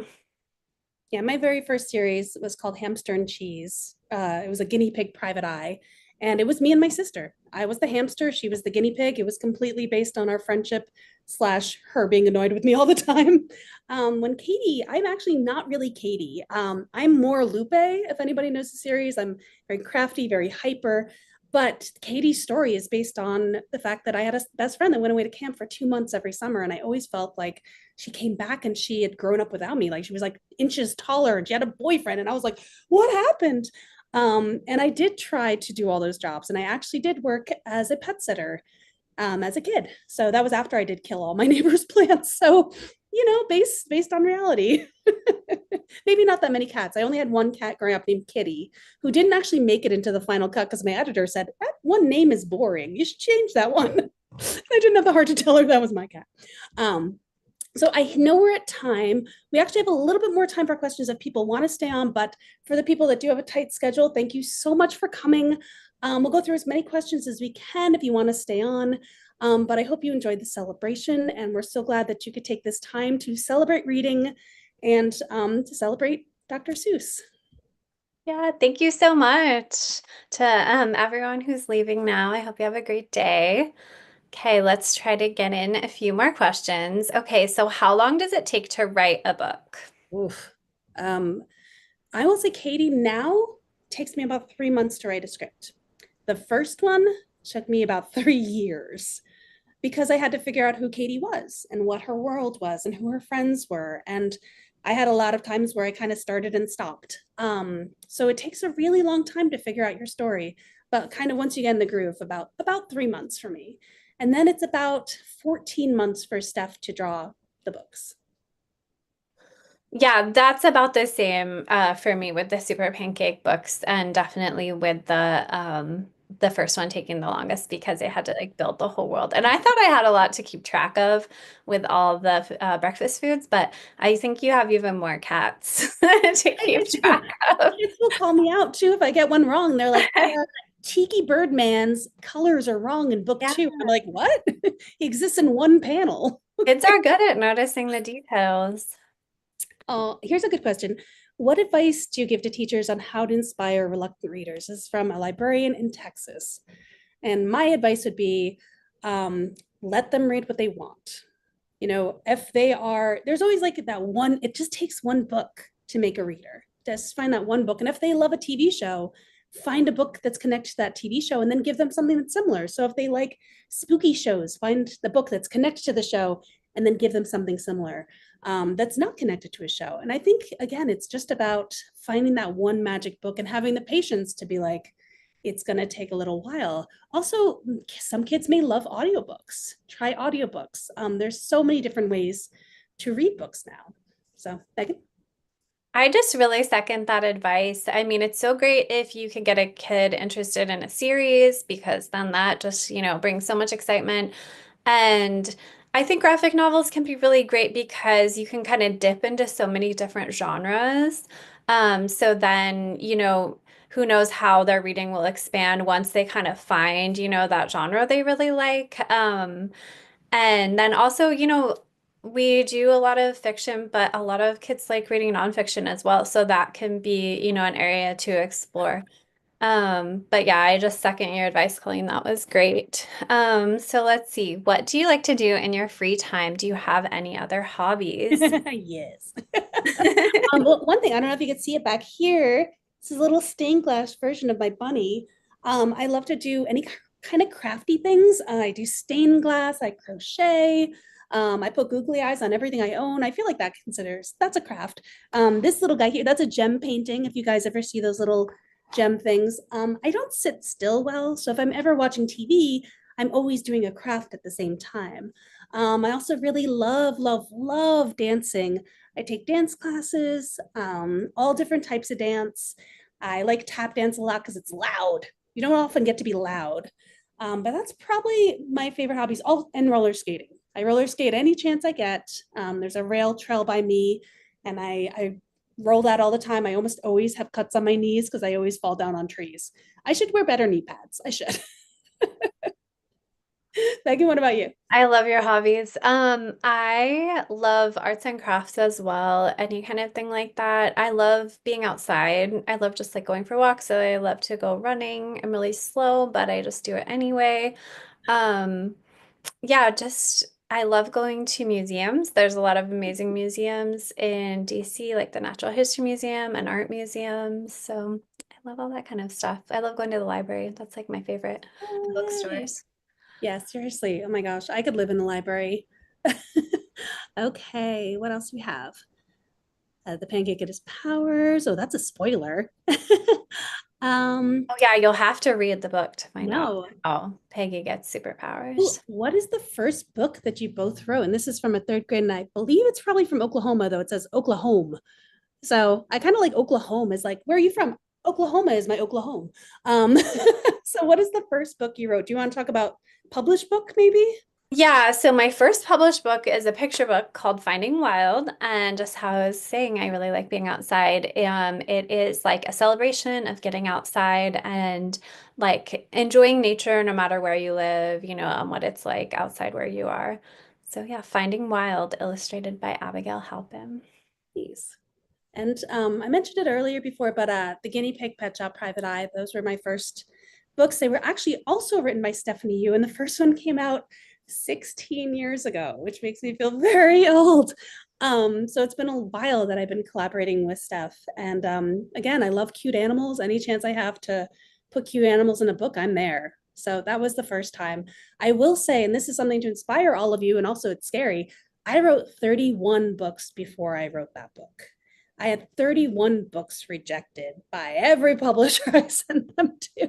Yeah, my very first series was called Hamster and Cheese. It was a guinea pig private eye. And it was me and my sister. I was the hamster. She was the guinea pig. It was completely based on our friendship slash her being annoyed with me all the time. When Katie, I'm actually not really Katie. I'm more Lupe, if anybody knows the series. I'm very crafty, very hyper. But Katie's story is based on the fact that I had a best friend that went away to camp for 2 months every summer. And I always felt like she came back and she had grown up without me. Like she was like inches taller and she had a boyfriend. And I was like, what happened? And I did try to do all those jobs. And I actually did work as a pet sitter as a kid. So that was after I did kill all my neighbors' plants. So, based on reality. Maybe not that many cats. I only had one cat growing up named Kitty, who didn't actually make it into the final cut because my editor said, that one name is boring. You should change that one. I didn't have the heart to tell her that was my cat. So I know we're at time. We actually have a little bit more time for questions if people want to stay on, but for the people that do have a tight schedule, thank you so much for coming. We'll go through as many questions as we can if you want to stay on. But I hope you enjoyed the celebration, and we're so glad that you could take this time to celebrate reading and to celebrate Dr. Seuss. Yeah, thank you so much to everyone who's leaving now. I hope you have a great day. Okay, let's try to get in a few more questions. Okay, so how long does it take to write a book? Oof. Um, I will say Katie now takes me about 3 months to write a script. The first one took me about 3 years because I had to figure out who Katie was and what her world was and who her friends were. And I had a lot of times where I kind of started and stopped. So it takes a really long time to figure out your story, but kind of once you get in the groove, about 3 months for me. And then it's about 14 months for Steph to draw the books. Yeah, that's about the same for me with the Super Pancake books, and definitely with the first one taking the longest because I had to like build the whole world. And I thought I had a lot to keep track of with all the breakfast foods, but I think you have even more cats to I keep do. track of. Kids will call me out too if I get one wrong. They're like, Cheeky Birdman's colors are wrong in book Yeah, two. I'm like, what? He exists in one panel. kids are good at noticing the details. Oh, here's a good question. What advice do you give to teachers on how to inspire reluctant readers? This is from a librarian in Texas. And my advice would be let them read what they want. If they are, there's always like that one, it just takes one book to make a reader. Just find that one book. And if they love a TV show, find a book that's connected to that TV show and then give them something that's similar. So if they like spooky shows, find the book that's connected to the show and then give them something similar that's not connected to a show. And I think, again, it's just about finding that one magic book and having the patience to be like, it's going to take a little while. Also, some kids may love audiobooks. Try audiobooks. There's so many different ways to read books now. So, Megan? I just really second that advice. I mean, it's so great if you can get a kid interested in a series because then that just, brings so much excitement. And I think graphic novels can be really great because you can kind of dip into so many different genres. So then, who knows how their reading will expand once they kind of find, that genre they really like. And then also, we do a lot of fiction, but a lot of kids like reading nonfiction as well. So that can be, an area to explore. But yeah, I just second your advice, Colleen. That was great. So let's see. What do you like to do in your free time? Do you have any other hobbies? Yes. Well, one thing, I don't know if you can see it back here. This is a little stained glass version of my bunny. I love to do any kind of crafty things. I do stained glass, I crochet. I put googly eyes on everything I own. I feel like that's a craft. This little guy here, that's a gem painting. If you guys ever see those little gem things, I don't sit still well. So if I'm ever watching TV, I'm always doing a craft at the same time. I also really love, love, love dancing. I take dance classes, all different types of dance. I like tap dance a lot because it's loud. You don't often get to be loud. But that's probably my favorite hobbies. Oh, and roller skating. I roller skate any chance I get. There's a rail trail by me, and I roll that all the time. I almost always have cuts on my knees because I always fall down on trees. I should wear better knee pads. I should. Megan, what about you? I love your hobbies. I love arts and crafts as well, any kind of thing like that. I love being outside. I love just like going for walks. So I love to go running. I'm really slow, but I just do it anyway. Um, yeah, just I love going to museums. There's a lot of amazing museums in DC, like the Natural History Museum and art museums. So I love all that kind of stuff. I love going to the library. That's like my favorite. And Oh, yay. bookstores. Yeah, seriously. Oh my gosh, I could live in the library. Okay, what else do we have? The pancake at his powers. Oh, that's a spoiler. um, Oh yeah, you'll have to read the book to find out no. how Peggy gets Ooh, superpowers. what is the first book that you both wrote? And this is from a third grade, and I believe it's probably from Oklahoma, though it says Oklahoma. So I kind of like Oklahoma is like, where are you from? Oklahoma is my Oklahoma. Um, so what is the first book you wrote? Do you want to talk about published book maybe? Yeah, so my first published book is a picture book called Finding Wild, and just how I was saying, I really like being outside. It is like a celebration of getting outside and like enjoying nature no matter where you live, and what it's like outside where you are. So yeah, Finding Wild, illustrated by Abigail Halpin. Please. And I mentioned it earlier before, but The Guinea Pig, Pet Shop, Private Eye, those were my first books. They were actually also written by Stephanie Yu, and the first one came out 16 years ago, which makes me feel very old. So it's been a while that I've been collaborating with Steph. And again, I love cute animals. Any chance I have to put cute animals in a book, I'm there. So that was the first time. I will say, and this is something to inspire all of you, and also it's scary, I wrote 31 books before I wrote that book. I had 31 books rejected by every publisher I sent them to.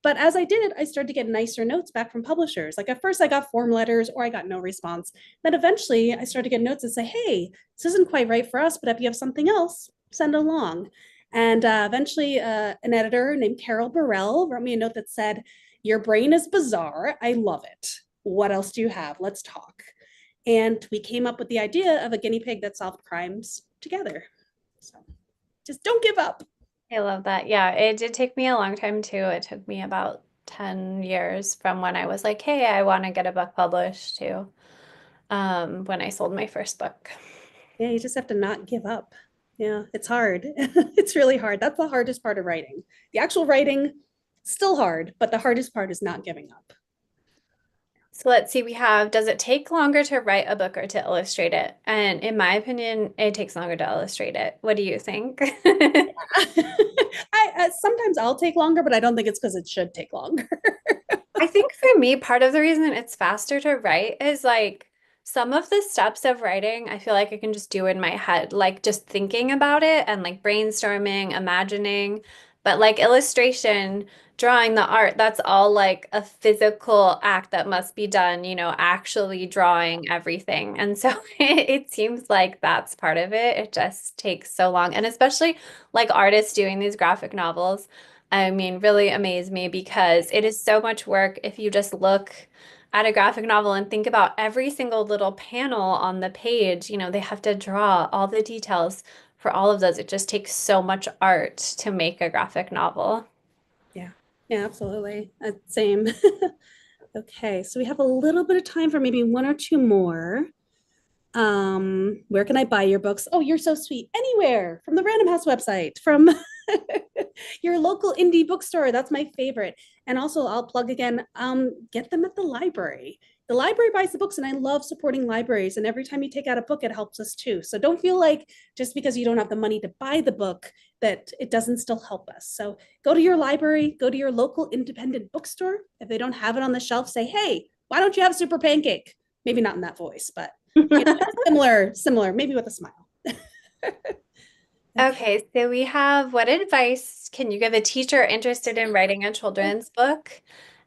But as I did it, I started to get nicer notes back from publishers. Like at first, I got form letters or I got no response. Then eventually, I started to get notes that say, hey, this isn't quite right for us, but if you have something else, send along. And eventually, an editor named Carol Burrell wrote me a note that said, your brain is bizarre. I love it. What else do you have? Let's talk. And we came up with the idea of a guinea pig that solved crimes together. So just don't give up. I love that. Yeah, it did take me a long time too. It took me about 10 years from when I was like, hey, I want to get a book published to when I sold my first book. Yeah, you just have to not give up. Yeah, it's hard. It's really hard. That's the hardest part of writing. The actual writing, still hard, but the hardest part is not giving up. So let's see, does it take longer to write a book or to illustrate it? And in my opinion, it takes longer to illustrate it. What do you think? Sometimes I'll take longer, but I don't think it's because it should take longer. I think for me, part of the reason it's faster to write is like some of the steps of writing, I feel like I can just do in my head, like just thinking about it and like brainstorming, imagining. But like illustration, drawing the art, that's all like a physical act that must be done, actually drawing everything. And so it seems like that's part of it. It just takes so long. And especially like artists doing these graphic novels. I mean, really amaze me because it is so much work if you just look at a graphic novel and think about every single little panel on the page. They have to draw all the details for all of those. It just takes so much art to make a graphic novel. Yeah, yeah, absolutely. Same. Okay, so we have a little bit of time for maybe one or two more. Where can I buy your books? Oh, you're so sweet. Anywhere from the Random House website, from your local indie bookstore. That's my favorite. And also, I'll plug again, get them at the library. The library buys the books, and I love supporting libraries. And every time you take out a book, it helps us too. So don't feel like just because you don't have the money to buy the book that it doesn't still help us. So go to your library, go to your local independent bookstore. If they don't have it on the shelf, say, hey, why don't you have Super Pancake? Maybe not in that voice, but you know, similar, maybe with a smile. Okay. Okay, so we have what advice can you give a teacher interested in writing a children's book?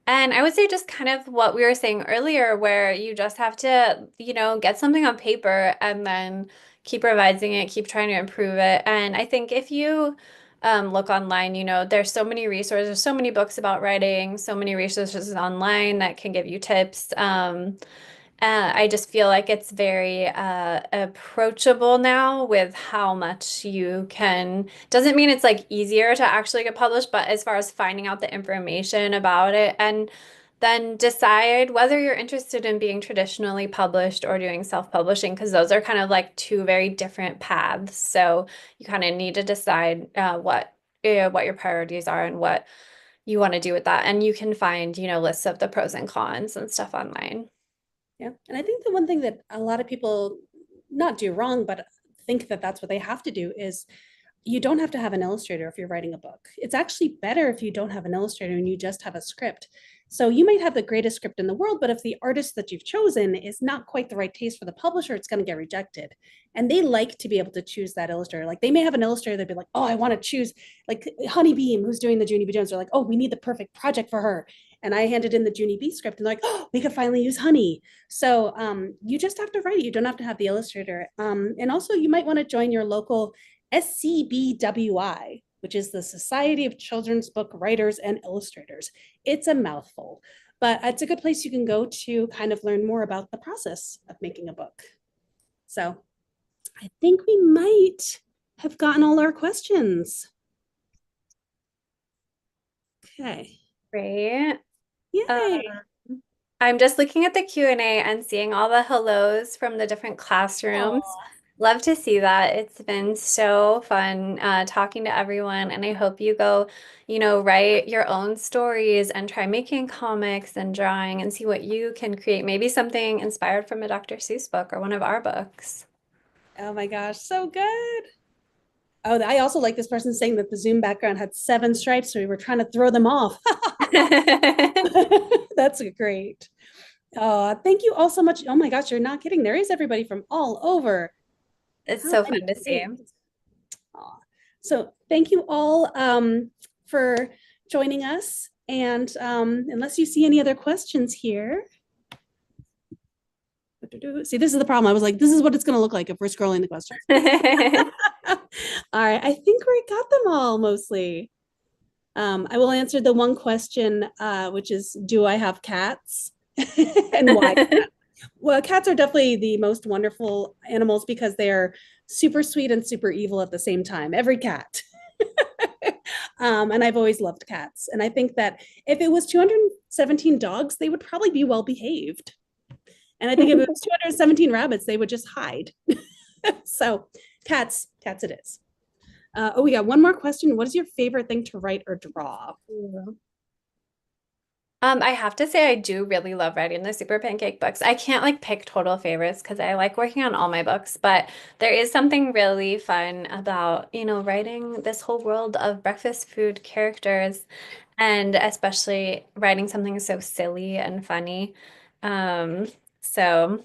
And I would say just kind of what we were saying earlier, where you just have to, get something on paper and then keep revising it, keep trying to improve it. And I think if you look online, there's so many resources, so many books about writing, so many resources online that can give you tips. I just feel like it's very approachable now with how much you can. Doesn't mean it's like easier to actually get published, but as far as finding out the information about it, and then decide whether you're interested in being traditionally published or doing self-publishing, because those are kind of like two very different paths. So you kind of need to decide what your priorities are and what you want to do with that. And you can find, lists of the pros and cons and stuff online. Yeah. And I think the one thing that a lot of people not do wrong, but think that that's what they have to do is you don't have to have an illustrator if you're writing a book. It's actually better if you don't have an illustrator and you just have a script. So you might have the greatest script in the world, but if the artist that you've chosen is not quite the right taste for the publisher, it's going to get rejected. And they like to be able to choose that illustrator. Like they may have an illustrator that'd be like, oh, I want to choose like Honey Beam, who's doing the Junie B. Jones. They're like, oh, we need the perfect project for her. And I handed in the Junie B script and they're like, oh, we could finally use Honey. So you just have to write it. You don't have to have the illustrator. And also you might want to join your local SCBWI, which is the Society of Children's Book Writers and Illustrators. It's a mouthful, but it's a good place you can go to kind of learn more about the process of making a book. So I think we might have gotten all our questions. Okay. Great. Yay. I'm just looking at the Q&A and seeing all the hellos from the different classrooms. Oh, Love to see that. It's been so fun talking to everyone, and I hope you go, write your own stories and try making comics and drawing and see what you can create. Maybe something inspired from a Dr. Seuss book or one of our books. oh my gosh, so good. Oh, I also like this person saying that the Zoom background had 7 stripes, so we were trying to throw them off. That's great. Thank you all so much. Oh my gosh, you're not kidding. There is everybody from all over. It's How so many fun to see. great. Aw. So thank you all for joining us. And unless you see any other questions here. See, this is the problem. I was like, this is what it's going to look like if we're scrolling the questions. All right. I think we got them all mostly. I will answer the one question, which is, do I have cats? And why? Well, cats are definitely the most wonderful animals because they are super sweet and super evil at the same time. Every cat. And I've always loved cats. And I think that if it was 217 dogs, they would probably be well behaved. And I think if it was 217 rabbits, they would just hide. So cats it is. We got one more question. What is your favorite thing to write or draw? I have to say I do really love writing the Super Pancake books. I can't like pick total favorites because I like working on all my books, but there is something really fun about, writing this whole world of breakfast food characters and especially writing something so silly and funny. Um, so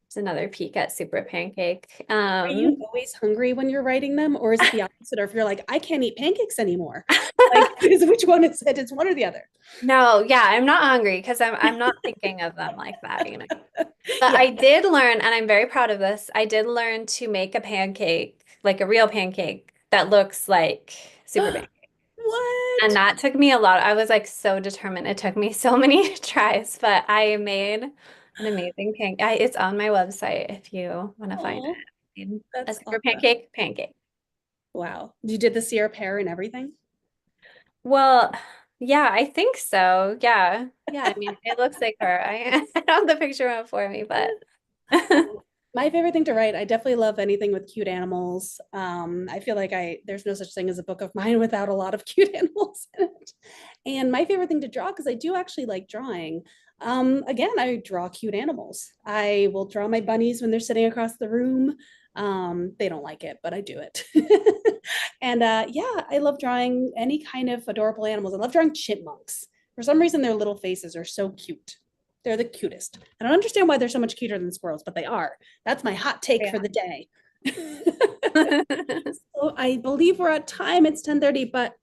it's another peek at Super Pancake. Are you always hungry when you're writing them, or is it the opposite? Or if you're like, I can't eat pancakes anymore, like which one is it? It's one or the other. No, yeah, I'm not hungry because I'm not thinking of them like that. But Yeah. I did learn, and I'm very proud of this. I did learn to make a pancake, like a real pancake that looks like Super Pancake. And What? that took me a lot. I was like so determined. It took me so many tries, but I made an amazing pancake. It's on my website if you want to find it. Oh, I made a that's Super awesome. pancake. Wow. You did the syrup hair and everything? Well, yeah, I think so. Yeah. Yeah, I mean, it looks like her. I don't have the picture up for me, but My favorite thing to write, I definitely love anything with cute animals. I feel like there's no such thing as a book of mine without a lot of cute animals in it. And my favorite thing to draw, because I do actually like drawing. Again, I draw cute animals. I will draw my bunnies when they're sitting across the room. They don't like it, but I do it. And yeah, I love drawing any kind of adorable animals. I love drawing chipmunks. For some reason, their little faces are so cute. They're the cutest. I don't understand why they're so much cuter than squirrels, but they are. That's my hot take for yeah. the day. So I believe we're at time. It's 10:30, but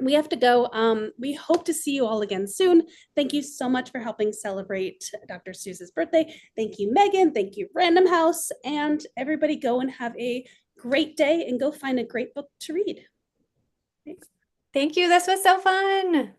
we have to go. We hope to see you all again soon. Thank you so much for helping celebrate Dr. Seuss's birthday. Thank you, Megan. Thank you, Random House. And everybody go and have a great day and go find a great book to read. Thanks. Thank you. This was so fun.